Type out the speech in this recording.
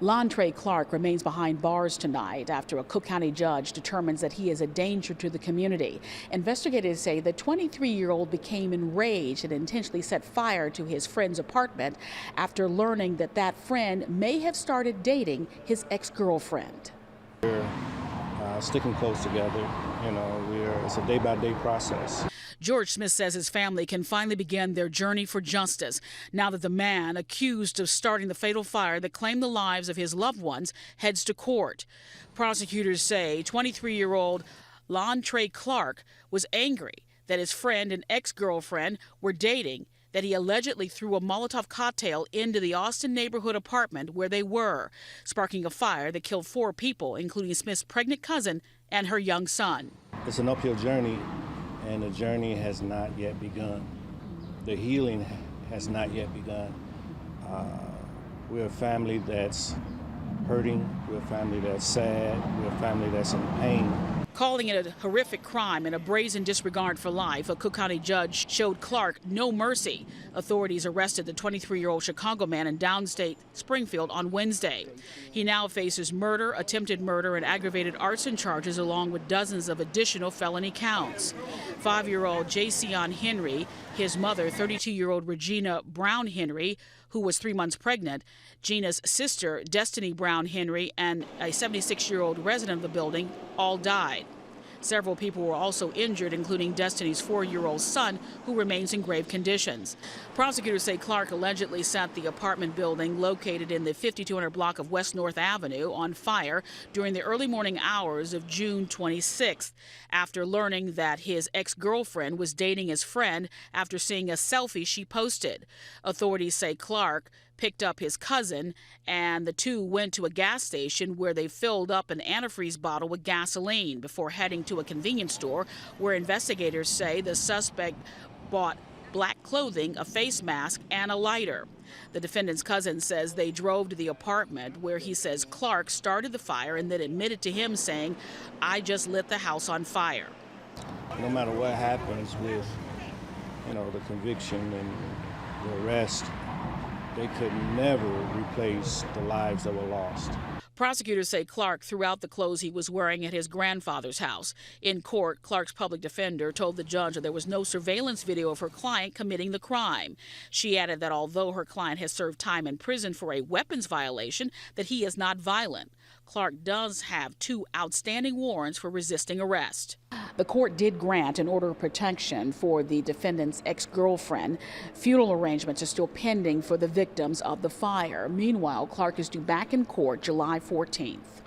Lontray Clark remains behind bars tonight after a Cook County judge determines that he is a danger to the community. Investigators say the 23-year-old became enraged and intentionally set fire to his friend's apartment after learning that that friend may have started dating his ex-girlfriend. We're sticking close together. It's a day-by-day process. George Smith says his family can finally begin their journey for justice now that the man accused of starting the fatal fire that claimed the lives of his loved ones heads to court. Prosecutors say 23-year-old Lontray Clark was angry that his friend and ex-girlfriend were dating, that he allegedly threw a Molotov cocktail into the Austin neighborhood apartment where they were, sparking a fire that killed 4 people, including Smith's pregnant cousin and her young son. It's an uphill journey, and the journey has not yet begun. The healing has not yet begun. We're a family that's hurting. We're a family that's sad. We're a family that's in pain. Calling it a horrific crime and a brazen disregard for life, a Cook County judge showed Clark no mercy. Authorities arrested the 23-year-old Chicago man in downstate Springfield on Wednesday. He now faces murder, attempted murder, and aggravated arson charges, along with dozens of additional felony counts. 5-year-old Jason Henry, his mother, 32-year-old Regina Brown Henry, who was 3 months pregnant, Gina's sister, Destiny Brown Henry, and a 76-year-old resident of the building all died. Several people were also injured, including Destiny's 4-year-old son, who remains in grave conditions. Prosecutors say Clark allegedly set the apartment building located in the 5200 block of West North Avenue on fire during the early morning hours of June 26th, after learning that his ex-girlfriend was dating his friend after seeing a selfie she posted. Authorities say Clark picked up his cousin, and the two went to a gas station where they filled up an antifreeze bottle with gasoline before heading to a convenience store where investigators say the suspect bought black clothing, a face mask, and a lighter. The defendant's cousin says they drove to the apartment where he says Clark started the fire and then admitted to him saying, "I just lit the house on fire." No matter what happens with, the conviction and the arrest, they could never replace the lives that were lost. Prosecutors say Clark threw out the clothes he was wearing at his grandfather's house. In court, Clark's public defender told the judge that there was no surveillance video of her client committing the crime. She added that although her client has served time in prison for a weapons violation, that he is not violent. Clark does have 2 outstanding warrants for resisting arrest. The court did grant an order of protection for the defendant's ex-girlfriend. Funeral arrangements are still pending for the victims of the fire. Meanwhile, Clark is due back in court July 14th.